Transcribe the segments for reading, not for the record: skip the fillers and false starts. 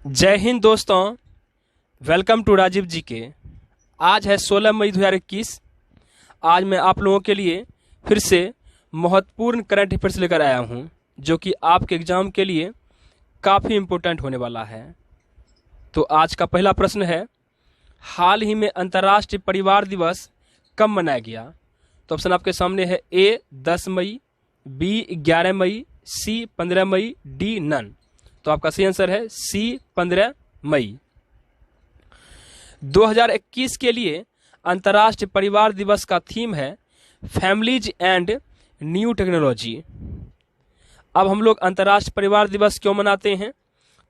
जय हिंद दोस्तों, welcome to Rajiv जी के। आज है 16 मई 2021। आज मैं आप लोगों के लिए फिर से महत्वपूर्ण करंट अफेयर्स लेकर आया हूं, जो कि आपके एग्जाम के लिए काफ़ी इम्पोर्टेंट होने वाला है। तो आज का पहला प्रश्न है, हाल ही में अंतर्राष्ट्रीय परिवार दिवस कब मनाया गया? तो ऑप्शन आपके सामने है ए 10 मई, बी 11 मई, सी 15 मई, डी नन। तो आपका सही आंसर है सी 15 मई। 2021 के लिए अंतर्राष्ट्रीय परिवार दिवस का थीम है फैमिलीज एंड न्यू टेक्नोलॉजी। अब हम लोग अंतर्राष्ट्रीय परिवार दिवस क्यों मनाते हैं?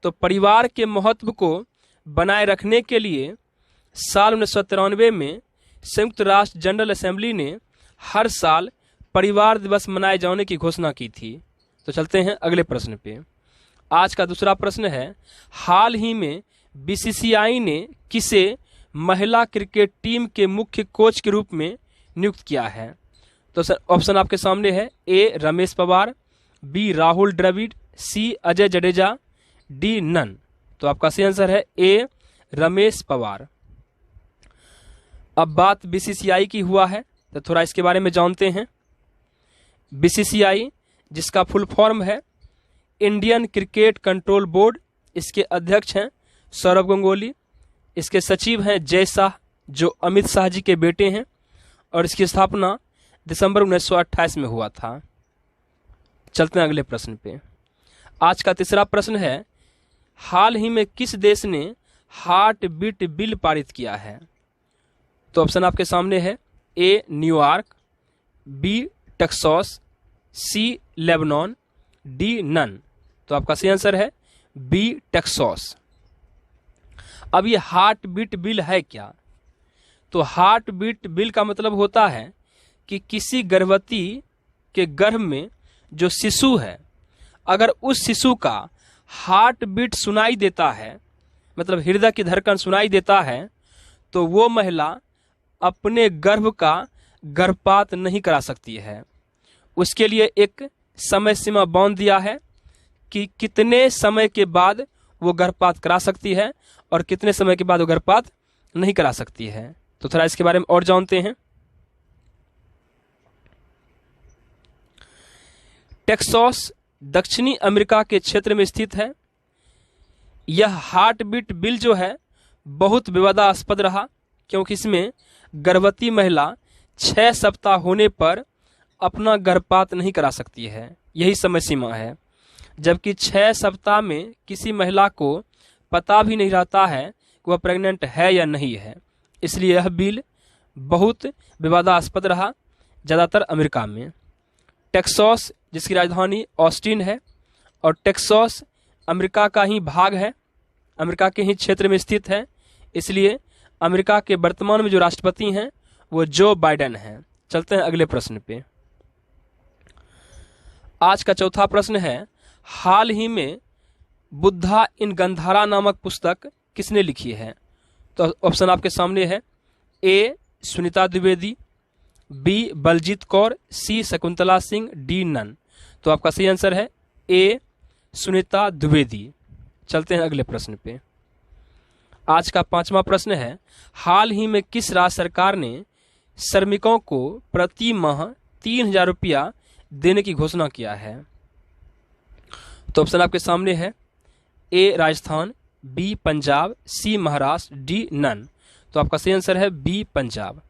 तो परिवार के महत्व को बनाए रखने के लिए साल 1993 में संयुक्त राष्ट्र जनरल असेंबली ने हर साल परिवार दिवस मनाए जाने की घोषणा की थी। तो चलते हैं अगले प्रश्न पे। आज का दूसरा प्रश्न है, हाल ही में बीसीसीआई ने किसे महिला क्रिकेट टीम के मुख्य कोच के रूप में नियुक्त किया है? तो ऑप्शन आपके सामने है ए रमेश पवार, बी राहुल द्रविड़, सी अजय जडेजा, डी नन। तो आपका सही आंसर है ए रमेश पवार। अब बात बीसीसीआई की हुआ है, तो थोड़ा इसके बारे में जानते हैं। बीसीसीआई, जिसका फुल फॉर्म है इंडियन क्रिकेट कंट्रोल बोर्ड, इसके अध्यक्ष हैं सौरव गंगुली, इसके सचिव हैं जय शाह, जो अमित शाह जी के बेटे हैं, और इसकी स्थापना दिसंबर 1928 में हुआ था। चलते हैं अगले प्रश्न पे। आज का तीसरा प्रश्न है, हाल ही में किस देश ने हार्ट बीट बिल पारित किया है? तो ऑप्शन आपके सामने है ए न्यूयॉर्क, बी टेक्सास, सी लेबनान, डी नन। तो आपका सही आंसर है बी टेक्सास। अब ये हार्ट बीट बिल है क्या? तो हार्ट बीट बिल का मतलब होता है कि किसी गर्भवती के गर्भ में जो शिशु है, अगर उस शिशु का हार्ट बीट सुनाई देता है, मतलब हृदय की धड़कन सुनाई देता है, तो वो महिला अपने गर्भ का गर्भपात नहीं करा सकती है। उसके लिए एक समय सीमा बांध दिया है कि कितने समय के बाद वो गर्भपात करा सकती है और कितने समय के बाद वो गर्भपात नहीं करा सकती है। तो थोड़ा इसके बारे में और जानते हैं। टेक्सास दक्षिणी अमेरिका के क्षेत्र में स्थित है। यह हार्ट बीट बिल जो है बहुत विवादास्पद रहा, क्योंकि इसमें गर्भवती महिला 6 सप्ताह होने पर अपना गर्भपात नहीं करा सकती है, यही समय सीमा है। जबकि 6 सप्ताह में किसी महिला को पता भी नहीं रहता है कि वह प्रेग्नेंट है या नहीं है, इसलिए यह बिल बहुत विवादास्पद रहा ज़्यादातर अमेरिका में। टेक्सास, जिसकी राजधानी ऑस्टिन है, और टेक्सास अमेरिका का ही भाग है, अमेरिका के ही क्षेत्र में स्थित है, इसलिए अमेरिका के वर्तमान में जो राष्ट्रपति हैं वो जो बाइडेन हैं। चलते हैं अगले प्रश्न पे। आज का चौथा प्रश्न है, हाल ही में बुद्धा इन गंधारा नामक पुस्तक किसने लिखी है? तो ऑप्शन आपके सामने है ए सुनीता द्विवेदी, बी बलजीत कौर, सी शकुंतला सिंह, डी नन। तो आपका सही आंसर है ए सुनीता द्विवेदी। चलते हैं अगले प्रश्न पे। आज का पांचवा प्रश्न है, हाल ही में किस राज्य सरकार ने श्रमिकों को प्रति माह 3,000 रुपया देने की घोषणा किया है? तो ऑप्शन आपके सामने है ए राजस्थान, बी पंजाब, सी महाराष्ट्र, डी नन। तो आपका सही आंसर है बी पंजाब।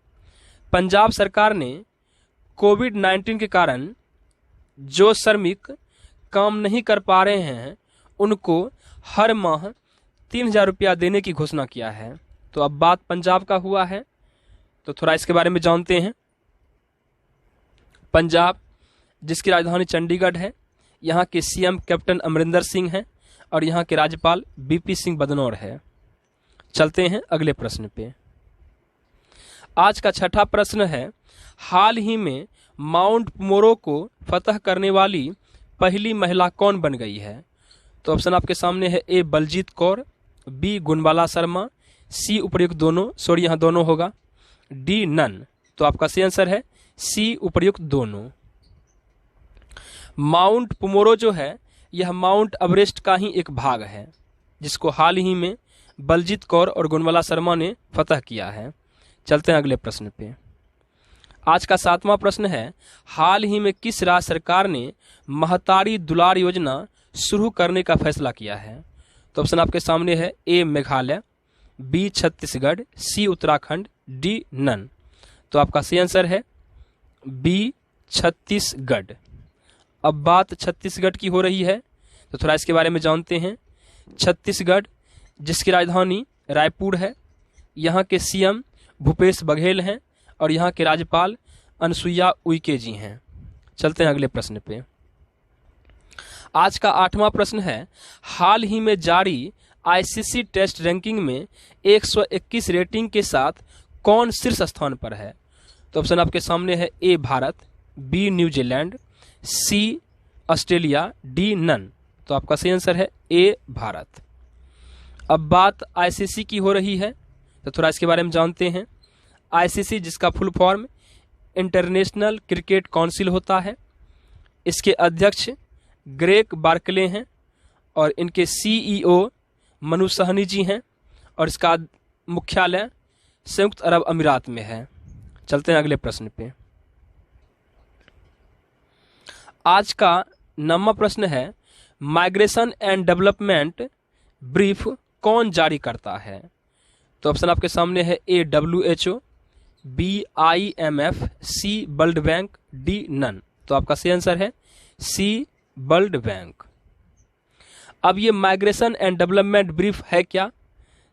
पंजाब सरकार ने कोविड-19 के कारण जो श्रमिक काम नहीं कर पा रहे हैं, उनको हर माह 3,000 रुपया देने की घोषणा किया है। तो अब बात पंजाब का हुआ है, तो थोड़ा इसके बारे में जानते हैं। पंजाब, जिसकी राजधानी चंडीगढ़ है, यहाँ के सीएम कैप्टन अमरिंदर सिंह हैं, और यहाँ के राज्यपाल बीपी सिंह बदनौर है। चलते हैं अगले प्रश्न पे। आज का छठा प्रश्न है, हाल ही में माउंट मोरो को फतह करने वाली पहली महिला कौन बन गई है? तो ऑप्शन आपके सामने है ए बलजीत कौर, बी गुणबाला शर्मा, सी उपर्युक्त दोनों, सॉरी यहाँ दोनों होगा, डी नन। तो आपका सही आंसर है सी उपर्युक्त दोनों। माउंट पुमोरो जो है यह माउंट एवरेस्ट का ही एक भाग है। जिसको हाल ही में बलजीत कौर और गुणमाला शर्मा ने फतह किया है। चलते हैं अगले प्रश्न पे। आज का 7वां प्रश्न है, हाल ही में किस राज्य सरकार ने महतारी दुलार योजना शुरू करने का फैसला किया है? तो ऑप्शन आपके सामने है, ए मेघालय, बी छत्तीसगढ़, सी उत्तराखंड, डी नन। तो आपका सही आंसर है बी छत्तीसगढ़। अब बात छत्तीसगढ़ की हो रही है तो थोड़ा इसके बारे में जानते हैं। छत्तीसगढ़ जिसकी राजधानी रायपुर है, यहाँ के सीएम भूपेश बघेल हैं और यहाँ के राज्यपाल अनुसुईया उइके जी हैं। चलते हैं अगले प्रश्न पे। आज का 8वां प्रश्न है, हाल ही में जारी आईसीसी टेस्ट रैंकिंग में 121 रेटिंग के साथ कौन शीर्ष स्थान पर है? तो ऑप्शन आपके सामने है, ए भारत, बी न्यूजीलैंड, सी ऑस्ट्रेलिया, डी नन। तो आपका सही आंसर है ए भारत। अब बात आईसीसी की हो रही है तो थोड़ा इसके बारे में जानते हैं। आईसीसी जिसका full form international cricket council होता है, इसके अध्यक्ष ग्रेग बार्कले हैं और इनके सीईओ मनु सहनी जी हैं और इसका मुख्यालय संयुक्त अरब अमीरात में है। चलते हैं अगले प्रश्न पे। आज का 9वां प्रश्न है, माइग्रेशन एंड डेवलपमेंट ब्रीफ कौन जारी करता है? तो ऑप्शन आपके सामने है, A WHO, B IMF, C world bank, D none. तो आपका सही आंसर है सी वर्ल्ड बैंक। अब ये माइग्रेशन एंड डेवलपमेंट ब्रीफ है क्या?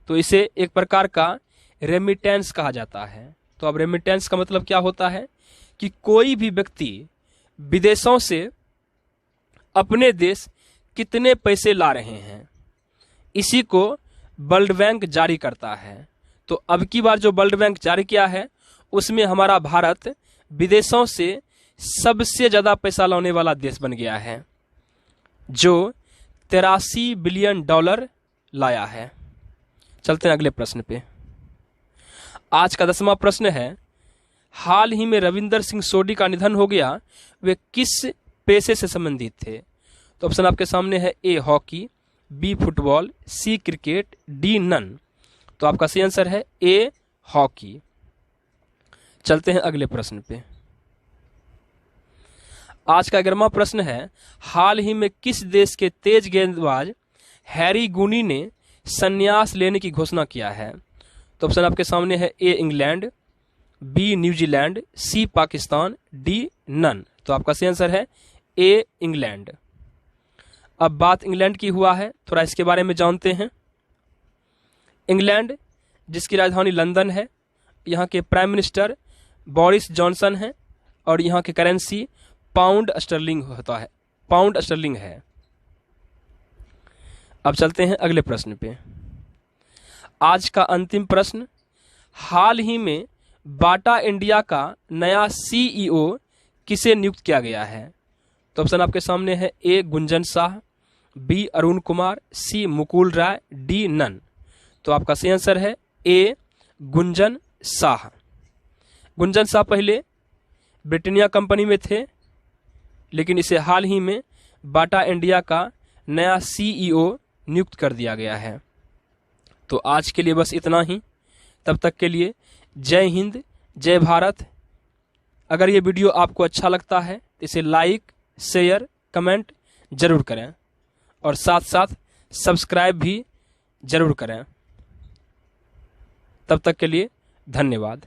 तो इसे एक प्रकार का रेमिटेंस कहा जाता है। तो अब रेमिटेंस का मतलब क्या होता है कि कोई भी व्यक्ति विदेशों से अपने देश कितने पैसे ला रहे हैं, इसी को वर्ल्ड बैंक जारी करता है। तो अब की बार जो वर्ल्ड बैंक जारी किया है उसमें हमारा भारत विदेशों से सबसे ज्यादा पैसा लाने वाला देश बन गया है, जो 83 बिलियन डॉलर लाया है। चलते हैं अगले प्रश्न पे। आज का 10वां प्रश्न है, हाल ही में रविंदर सिंह सोढी का निधन हो गया, वे किस पेशे से संबंधित थे? तो ऑप्शन आपके सामने है, A hockey, B football, C cricket, D none. तो आपका सही आंसर है ए हॉकी। चलते हैं अगले प्रश्न पे। आज का 11वां प्रश्न है, हाल ही में किस देश के तेज गेंदबाज हैरी गुनी ने संन्यास लेने की घोषणा किया है? तो ऑप्शन आपके सामने है, A England, B New Zealand, C Pakistan, D none. तो आपका सही आंसर है ए इंग्लैंड। अब बात इंग्लैंड की हुआ है, थोड़ा इसके बारे में जानते हैं। इंग्लैंड जिसकी राजधानी लंदन है, यहाँ के प्राइम मिनिस्टर बोरिस जॉनसन हैं और यहाँ की करेंसी पाउंड स्टर्लिंग होता है, पाउंड स्टर्लिंग है। अब चलते हैं अगले प्रश्न पे। आज का अंतिम प्रश्न, हाल ही में बाटा इंडिया का नया सीईओ किसे नियुक्त किया गया है? तो ऑप्शन आपके सामने है, ए गुंजन शाह, बी अरुण कुमार, सी मुकुल राय, डी नन। तो आपका सही आंसर है ए गुंजन शाह। गुंजन शाह पहले ब्रिटानिया कंपनी में थे, लेकिन इसे हाल ही में बाटा इंडिया का नया सीईओ नियुक्त कर दिया गया है। तो आज के लिए बस इतना ही। तब तक के लिए जय हिंद, जय भारत। अगर ये वीडियो आपको अच्छा लगता है तो इसे लाइक, शेयर, कमेंट जरूर करें और साथ साथ सब्सक्राइब भी जरूर करें। तब तक के लिए धन्यवाद।